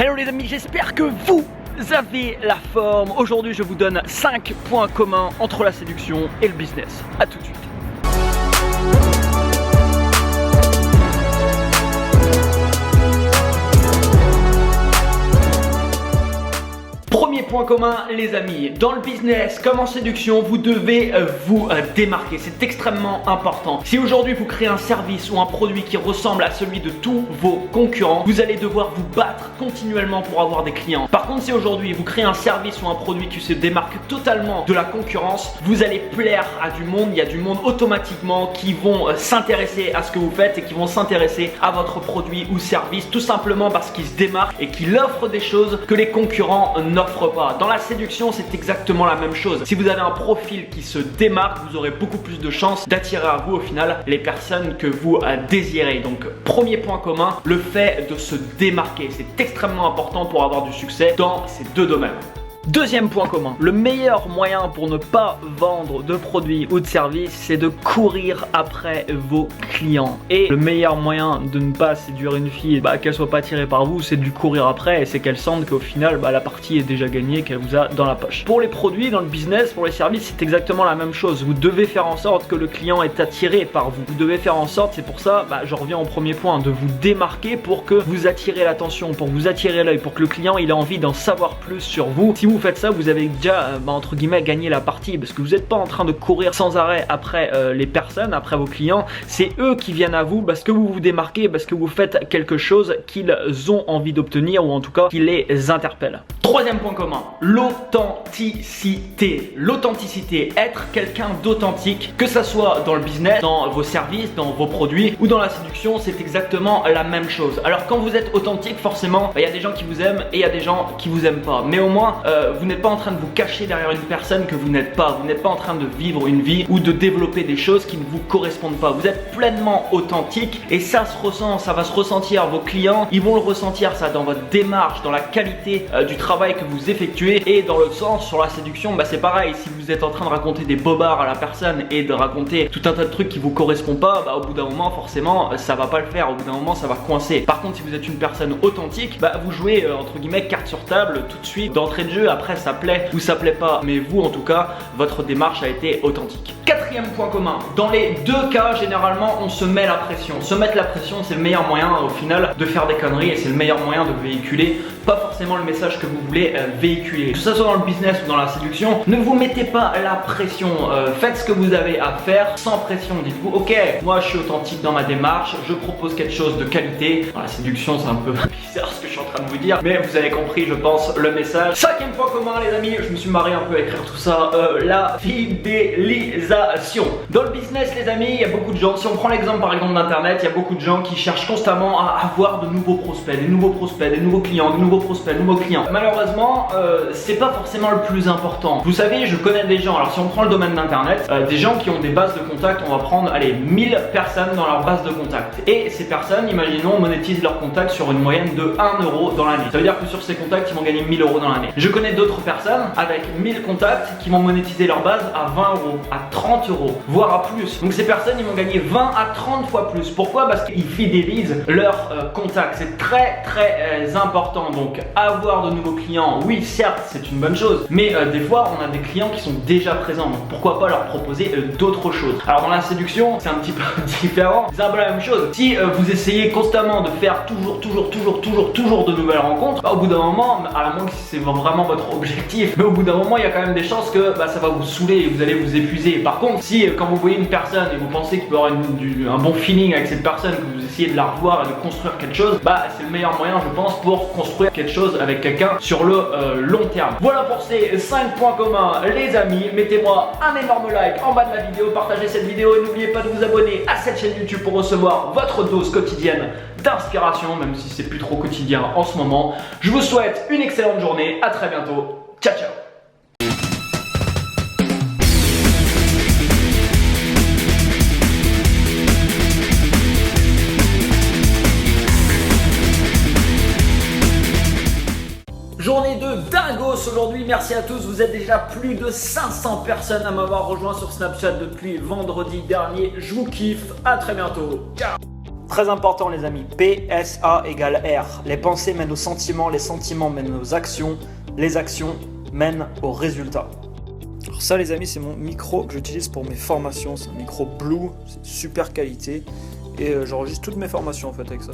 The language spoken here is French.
Hello les amis, j'espère que vous avez la forme. Aujourd'hui je vous donne 5 points communs entre la séduction et le business. A tout de suite. Premier point commun les amis, dans le business comme en séduction, vous devez vous démarquer, c'est extrêmement important. Si aujourd'hui vous créez un service ou un produit qui ressemble à celui de tous vos concurrents, vous allez devoir vous battre continuellement pour avoir des clients. Par contre, si aujourd'hui vous créez un service ou un produit qui se démarque totalement de la concurrence, vous allez plaire à du monde, il y a du monde automatiquement qui vont s'intéresser à ce que vous faites et qui vont s'intéresser à votre produit ou service, tout simplement parce qu'il se démarque et qu'il offre des choses que les concurrents n'offrent pas. Dans la séduction, c'est exactement la même chose. Si vous avez un profil qui se démarque, vous aurez beaucoup plus de chances d'attirer à vous au final les personnes que vous désirez. Donc premier point commun, le fait de se démarquer. C'est extrêmement important pour avoir du succès dans ces deux domaines. Deuxième point commun, le meilleur moyen pour ne pas vendre de produits ou de services, c'est de courir après vos clients. Et le meilleur moyen de ne pas séduire une fille, qu'elle soit pas attirée par vous, c'est de lui courir après et c'est qu'elle sente qu'au final, la partie est déjà gagnée, qu'elle vous a dans la poche. Pour les produits, dans le business, pour les services, c'est exactement la même chose. Vous devez faire en sorte que le client est attiré par vous. Vous devez faire en sorte, c'est pour ça, je reviens au premier point, de vous démarquer pour que vous attirez l'attention, pour vous attirer l'œil, pour que le client il a envie d'en savoir plus sur vous. Si vous faites ça, vous avez déjà entre guillemets gagné la partie parce que vous n'êtes pas en train de courir sans arrêt après les personnes, après vos clients. C'est eux qui viennent à vous parce que vous vous démarquez, parce que vous faites quelque chose qu'ils ont envie d'obtenir ou en tout cas qui les interpelle. Troisième point commun, l'authenticité. L'authenticité, être quelqu'un d'authentique, que ça soit dans le business, dans vos services, dans vos produits ou dans la séduction, c'est exactement la même chose. Alors quand vous êtes authentique, forcément, il y a des gens qui vous aiment et il y a des gens qui vous aiment pas. Mais au moins, vous n'êtes pas en train de vous cacher derrière une personne que vous n'êtes pas. Vous n'êtes pas en train de vivre une vie ou de développer des choses qui ne vous correspondent pas. Vous êtes pleinement authentique et ça se ressent, ça va se ressentir. Vos clients, ils vont le ressentir ça dans votre démarche, dans la qualité du travail que vous effectuez. Et dans l'autre sens, sur la séduction, c'est pareil. Si vous êtes en train de raconter des bobards à la personne et de raconter tout un tas de trucs qui vous correspondent pas, au bout d'un moment, forcément, ça va pas le faire. Au bout d'un moment, ça va coincer. Par contre, si vous êtes une personne authentique, vous jouez entre guillemets carte sur table tout de suite d'entrée de jeu. Après, ça plaît ou ça plaît pas, mais vous en tout cas, votre démarche a été authentique. Quatrième point commun, dans les deux cas, généralement, on se met la pression. Se mettre la pression, c'est le meilleur moyen au final de faire des conneries et c'est le meilleur moyen de véhiculer pas forcément le message que vous voulez véhiculer. Que ce soit dans le business ou dans la séduction, ne vous mettez pas la pression. Faites ce que vous avez à faire sans pression. Dites-vous, ok, moi je suis authentique dans ma démarche, je propose quelque chose de qualité. Dans la séduction, c'est un peu bizarre ce que je suis en train de vous dire, mais vous avez compris, je pense, le message. Cinquième point commun, les amis, je me suis marré un peu à écrire tout ça, la fidélisation. Dans le business, les amis, il y a beaucoup de gens, si on prend l'exemple par exemple d'internet, il y a beaucoup de gens qui cherchent constamment à avoir de nouveaux prospects, des nouveaux clients, de nouveaux prospects, de nouveaux clients. Malheureusement, c'est pas forcément le plus important. Vous savez, je connais des gens, alors si on prend le domaine d'internet, des gens qui ont des bases de contact, on va prendre, allez, 1000 personnes dans leur base de contact. Et ces personnes, imaginons, monétisent leur contact sur une moyenne de 1 euro dans l'année. Ça veut dire que sur ces contacts, ils vont gagner 1000 euros dans l'année. Je connais d'autres personnes avec 1000 contacts qui vont monétiser leur base à 20 euros, à 30 euros, voire à plus. Donc ces personnes, ils vont gagner 20 à 30 fois plus. Pourquoi? Parce qu'ils fidélisent leurs contacts. C'est très important. Donc avoir de nouveaux clients, oui certes c'est une bonne chose, mais des fois on a des clients qui sont déjà présents. Donc pourquoi pas leur proposer d'autres choses. Alors dans la séduction, c'est un petit peu différent. C'est un peu la même chose. Si vous essayez constamment de faire toujours de nouvelles rencontres, au bout d'un moment, à la moins que c'est vraiment votre objectif, mais au bout d'un moment il y a quand même des chances que ça va vous saouler et vous allez vous épuiser. Par contre, si quand vous voyez une personne et vous pensez qu'il peut y avoir un bon feeling avec cette personne, que vous essayez de la revoir et de construire quelque chose, c'est le meilleur moyen je pense pour construire quelque chose avec quelqu'un sur le long terme. Voilà pour ces 5 points communs les amis. Mettez-moi un énorme like en bas de la vidéo, partagez cette vidéo et n'oubliez pas de vous abonner à cette chaîne YouTube pour recevoir votre dose quotidienne d'inspiration, même si c'est plus trop quotidien en ce moment. Je vous souhaite une excellente journée, à très bientôt, ciao ciao. Journée de dingos aujourd'hui, merci à tous, vous êtes déjà plus de 500 personnes à m'avoir rejoint sur Snapchat depuis vendredi dernier, je vous kiffe, à très bientôt, ciao. Très important les amis, PSA égale R. Les pensées mènent aux sentiments, les sentiments mènent aux actions, les actions mènent aux résultats. Alors ça les amis, c'est mon micro que j'utilise pour mes formations, c'est un micro Blue, c'est super qualité et j'enregistre toutes mes formations en fait avec ça.